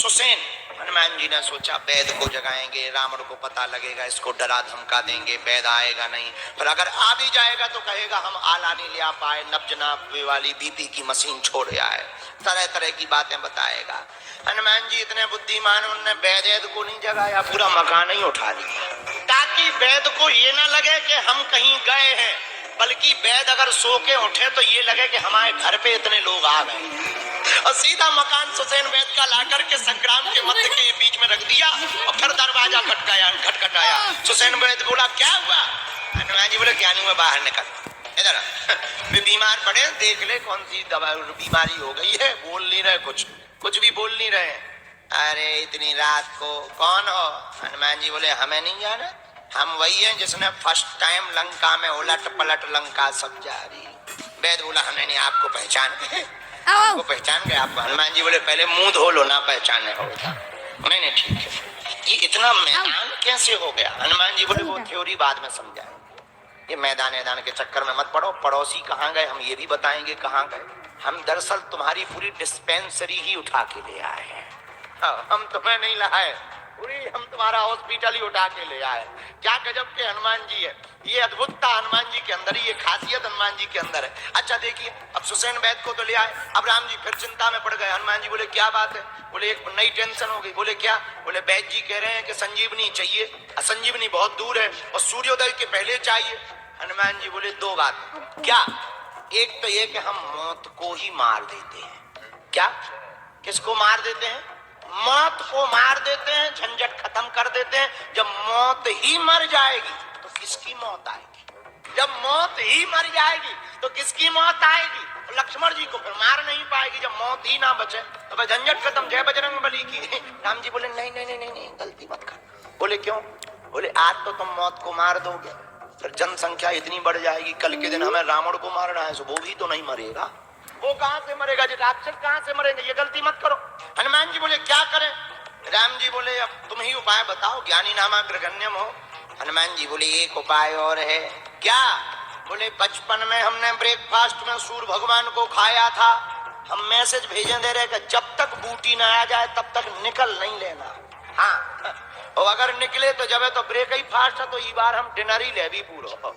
सुसेन, हनुमान जी ने सोचा वैद को जगाएंगे, रावण को पता लगेगा, इसको डरा धमका देंगे, वैद आएगा नहीं, पर अगर आ भी जाएगा तो कहेगा हम आला नहीं ले आ पाए, नब्ज नापे वाली बीपी की मशीन छोड़ आए, तरह तरह की बातें बताएगा। हनुमान जी इतने बुद्धिमान, उनने वैद को नहीं जगाया, पूरा मकान ही उठा लिया, ताकि वैद को ये ना लगे कि हम कहीं गए हैं, बल्कि वैद अगर सो के उठे तो ये लगे कि हमारे घर पे इतने लोग आ गए। और सीधा मकान सुसेन वैद का लाकर के संग्राम के मध्य के बीच में रख दिया और फिर दरवाजा खटखटाया। सुसेन वैद बोला क्या हुआ? हनुमान जी बोले क्या नहीं हुआ, बाहर निकल, इधर वे बीमार पड़े, देख ले कौन सी दवा बीमारी हो गई है, बोल नहीं रहे, कुछ भी बोल नहीं रहे। अरे इतनी रात को कौन हो? हनुमान जी बोले हमें नहीं जाना, हम वही हैं जिसने फर्स्ट टाइम लंका में उलट पलट लंका सब जारी। वैद बोला हमने नहीं, आपको पहचान आपको पहचान गए आपको। हनुमान जी बोले पहले मुंह धो लो ना पहचाने हो। नहीं ठीक है, ये इतना मैदान कैसे हो गया? हनुमान जी बोले वो थ्योरी बाद में समझाए, ये मैदान के चक्कर में मत पड़ो। पड़ोसी कहाँ गए हम ये भी बताएंगे कहाँ गए। हम दरअसल तुम्हारी पूरी डिस्पेंसरी ही उठा के ले आए हैं, हम तुम्हें नहीं लाए, पूरी हम तुम्हारा हॉस्पिटल ही उठा के ले आए। क्या गजब के हनुमान जी है, ये अद्भुतता हनुमान जी के अंदर, ये खासियत हनुमान जी के अंदर है। अच्छा देखिए, अब सुसेन वैद को तो ले आए, अब राम जी फिर चिंता में पड़ गए। हनुमान जी बोले क्या बात है? बोले एक नई टेंशन हो गई। बोले क्या? बोले वैद जी कह रहे हैं कि संजीवनी चाहिए, संजीवनी बहुत दूर है और सूर्योदय के पहले चाहिए। हनुमान जी बोले दो बात, क्या? एक तो ये कि हम मौत को ही मार देते हैं। क्या? किसको मार देते हैं? मौत को मार देते हैं, झंझट खत्म कर देते हैं। जब मौत ही मर जाएगी तो किसकी मौत आएगी? जब मौत ही मर जाएगी तो किसकी मौत आएगी? लक्ष्मण जी को फिर मार नहीं पाएगी जब मौत ही ना बचे, तो भाई झंझट खत्म, जय बजरंग बली की। राम जी बोले नहीं नहीं नहीं नहीं, गलती मत कर। बोले क्यों? बोले आज तो तुम मौत को मार दोगे, फिर जनसंख्या इतनी बढ़ जाएगी, कल के दिन हमें रावण को मारना है, वो भी तो नहीं मरेगा, वो कहां से मरेगा? जो राक्षस कहां से मरेंगे? ये गलती मत करो। हनुमान जी बोले क्या करें? राम जी बोले अब तुम ही उपाय बताओ, ज्ञानी नामा ग्रगण्यम हो। हनुमान जी बोले एक उपाय और है। क्या? बोले बचपन में हमने ब्रेकफास्ट में सूर्य भगवान को खाया था, हम मैसेज भेजे दे रहे कि जब तक बूटी न आ जाए तब तक निकल नहीं लेना। हाँ, और अगर निकले तो जब है तो ब्रेक ही फास्ट है, तो इस बार हम डिनर ही ले भी पूरा,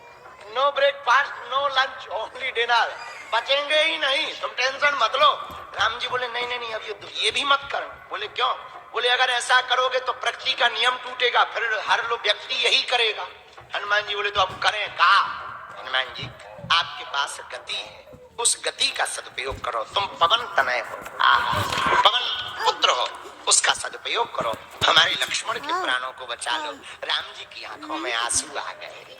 no breakfast no lunch only dinner, बचेंगे ही नहीं, तुम टेंशन मत लो। राम जी बोले नहीं नहीं नहीं, अब ये भी मत करो। बोले क्यों? बोले अगर ऐसा करोगे तो प्रकृति का नियम टूटेगा, फिर हर लोग व्यक्ति यही करेगा। हनुमान जी बोले तो अब करें का? हनुमान जी आपके पास गति है, उस गति का सदुपयोग करो, तुम पवन तनय हो, पवन पुत्र हो, उसका सदुपयोग करो, हमारे लक्ष्मण के प्राणों को बचा लो। राम जी की आंखों में आंसू आ गए,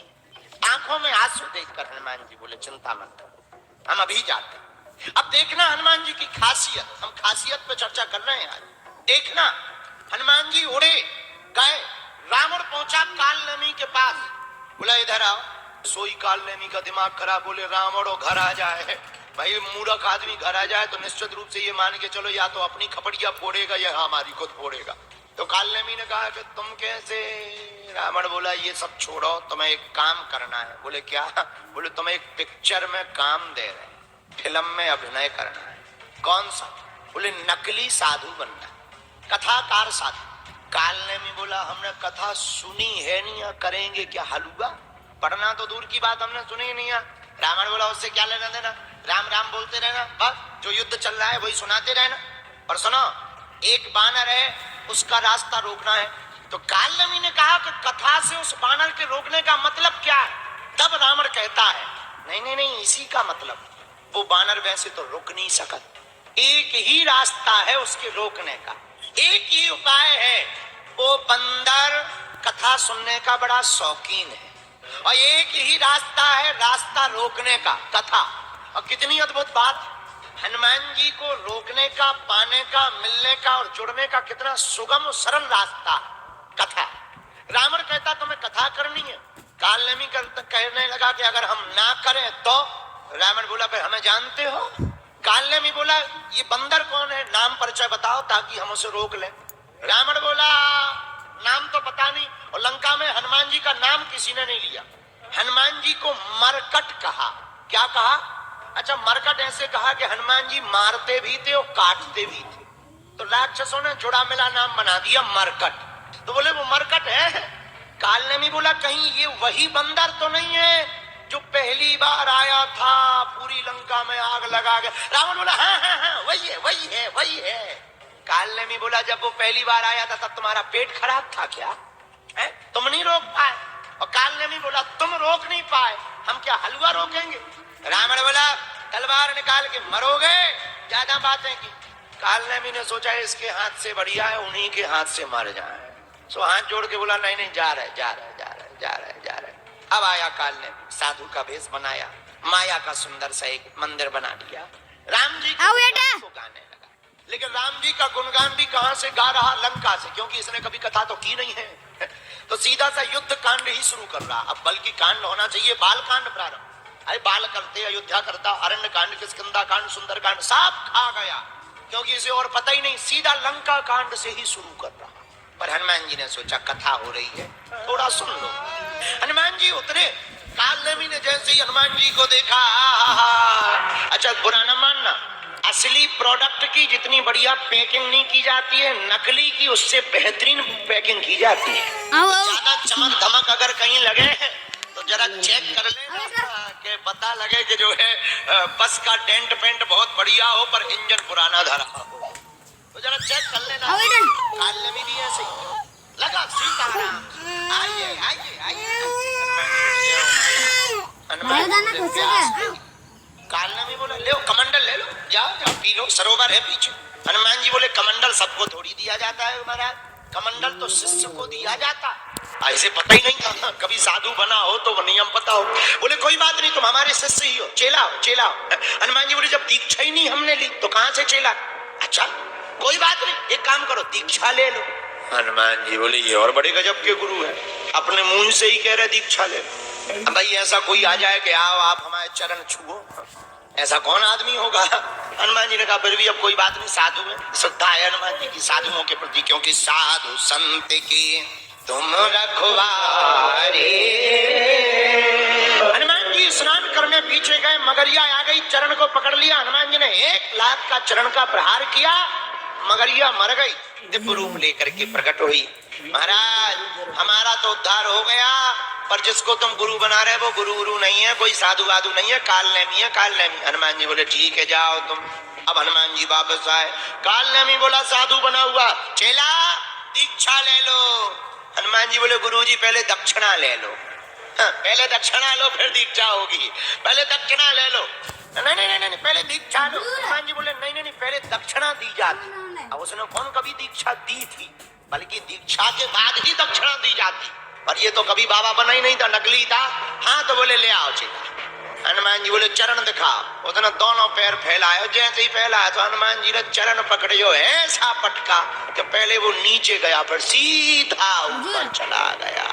आंखों में आंसू देखकर हनुमान जी बोले चिंता मत करो, हम अभी जाते हैं। अब देखना हनुमान जी की खासियत, हम खासियत पे चर्चा कर रहे हैं आज। देखना हनुमान जी उड़े गए, रावण पहुंचा कालनेमी के पास, बोला इधर आओ। सोई कालनेमी का दिमाग खराब, बोले रावण और घर आ जाए, भाई मूर्ख आदमी घर आ जाए तो निश्चित रूप से ये मान के चलो या तो अपनी खपड़िया फोड़ेगा या हमारी खुद फोड़ेगा। तो कालनेमी ने कहा कि तुम कैसे? रावण बोला ये सब छोड़ो, तुम्हें एक काम करना है। बोले क्या? बोले तुम्हें एक पिक्चर में काम दे रहे हैं, फिल्म में अभिनय करना है। कौन सा? बोले नकली साधु बनना, कथाकार साधु। कालनेमी बोला हमने कथा सुनी है नहीं, करेंगे क्या हलवा? पढ़ना तो दूर की बात, हमने सुनी नहीं है। रावण बोला उससे क्या लेना देना, राम राम बोलते रहना, बस जो युद्ध चल रहा है वही सुनाते रहना। पर सुनो, एक बानर है, उसका रास्ता रोकना है। तो कालनेमी ने कहा कि कथा से उस बानर के रोकने का मतलब क्या है? तब रावण कहता है नहीं नहीं नहीं, इसी का मतलब, वो बानर वैसे तो रुक नहीं सकता, एक ही रास्ता है उसके रोकने का, एक ही उपाय है। वो बंदर कथा सुनने का बड़ा शौकीन है और एक ही रास्ता है रास्ता रोकने का, कथा। और कितनी अद्भुत बात, हनुमान जी को रोकने का, पाने का, मिलने का और जुड़ने का कितना सुगम और सरल रास्ता, कथा। रावण कहता तुम्हें कथा करनी है, कालनेमी कहने लगा कि अगर हम ना करें तो। रावण बोला फिर हमें जानते हो? कालनेमी बोला ये बंदर कौन है, नाम परिचय बताओ ताकि हम उसे रोक लें। रावण बोला नाम तो पता नहीं, और लंका में हनुमान जी का नाम किसी ने नहीं लिया। हनुमान जी को मरकट कहा। क्या कहा? अच्छा, मरकट ऐसे कहा कि हनुमान जी मारते भी थे और काटते भी थे। तो राक्षसों ने जुड़ा मिला नाम बना दिया मरकट। तो बोले वो मरकट है। काल ने भी बोला कहीं ये वही बंदर तो नहीं है जो पहली बार आया था पूरी लंका में आग लगा के। रावण बोला हाँ वही है। काल ने भी बोला जब वो पहली बार आया था तब तुम्हारा पेट खराब था क्या है? तुम नहीं रोक पाए। और काल ने भी बोला तुम रोक नहीं पाए, हम क्या हलवा रोकेंगे? रावण बोला तलवार निकाल के मरोगे, ज्यादा बातें की। काल ने भी ने सोचा इसके हाथ से बढ़िया है उन्हीं के हाथ से मर जाए। सो हाथ जोड़ के बोला नहीं जा रहे। अब आया काल ने साधु का वेश बनाया, माया का सुंदर सा एक मंदिर बना दिया। राम जी को गाने लगा, लेकिन राम जी का गुणगान भी कहां से गा रहा? लंका से, क्योंकि इसने कभी कथा तो की नहीं है। तो सीधा सा युद्ध कांड ही शुरू कर रहा। अब बल्कि कांड होना चाहिए बाल कांड प्रारंभ। अरे बाल करते, अयोध्या करता, अरण्य कांड, किष्किंधा कांड, सुंदर कांड सब खा गया, क्योंकि इसे और पता ही नहीं। सीधा लंका कांड से ही शुरू कर रहा। पर हनुमान जी ने सोचा कथा हो रही है थोड़ा सुन लो। हनुमान जी उतरे। काल नेमी ने जैसे ही हनुमान जी को देखा, अच्छा बुरा न मानना, असली प्रोडक्ट की जितनी बढ़िया पैकिंग नहीं की जाती है, नकली की उससे बेहतरीन पैकिंग की जाती है। ज्यादा चमक धमक अगर कहीं लगे तो जरा चेक कर लेना कि पता लगे कि जो है बस का डेंट पेंट बहुत बढ़िया हो पर इंजन पुराना धरा हो, तो जरा चेक कर लेना। काल नेमी भी ऐसे ही लगा। सीताराम आइए। काल ने भी बोला ले कमंडल ले लो, जाओ पी लो, सरोवर है पीछे। हनुमान जी बोले कमंडल सबको थोड़ी दिया जाता है महाराज, कमंडल तो शिष्य को दिया जाता। ऐसे पता ही नहीं था, कभी साधु बना हो तो वो नियम पता हो। बोले कोई बात नहीं, तुम हमारे शिष्य ही हो, चेला हो। हनुमान जी बोले जब दीक्षा ही नहीं हमने ली तो कहां से चेला? अच्छा कोई बात नहीं, एक काम करो दीक्षा ले लो। हनुमान जी बोले ये और बड़े गजब के गुरु है, अपने मुंह से ही कह रहे दीक्षा ले लो। अब भाई ऐसा कोई आ जाए कि आओ आप हमारे चरण छुओ, ऐसा कौन आदमी होगा? हनुमान जी ने कहा फिर भी अब कोई बात नहीं, साधु है, श्रद्धा है हनुमान जी की साधुओं के प्रति, क्योंकि साधु संत की तुम रखवारे। हनुमान जी स्नान करने पीछे गए, मगरिया आ गई, चरण को पकड़ लिया। हनुमान जी ने 1 लाख का चरण का प्रहार किया, मगरिया मर गई, दिव्य रूप लेकर के प्रकट हुई। महाराज हमारा तो उद्धार हो गया, पर जिसको तुम गुरु बना रहे वो गुरु नहीं है, कोई साधु वाधु नहीं है, काल नेमी है, काल नेमी। हनुमान जी बोले ठीक है जाओ तुम। अब हनुमान जी वापस आए। काल नेमी बोला साधु बना हुआ, चेला दीक्षा ले लो। हनुमान जी बोले गुरु जी पहले दक्षिणा ले लो। पहले दक्षिणा लो फिर दीक्षा होगी, पहले दक्षिणा ले लो। नहीं पहले दीक्षा लो। हनुमान जी बोले नहीं पहले दक्षिणा दी जाती। अब उसने कौन कभी दीक्षा दी थी, बल्कि दीक्षा के बाद ही दक्षिणा दी जाती। और ये तो कभी बाबा बना ही नहीं था, नकली था। हाँ तो बोले ले आओ चेला। हनुमान जी बोले चरण दिखाओ। उसने दोनों पैर फैलाए, जैसे ही फैलाया तो हनुमान जी ने चरण पकड़ियो ऐसा पटका कि पहले वो नीचे गया फिर सीधा ऊपर चला गया।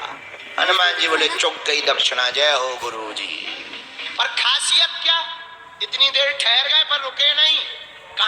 हनुमान जी बोले चुक गई दक्षिणा, जय हो गुरु जी। पर खासियत क्या, इतनी देर ठहर गए पर रुके नहीं।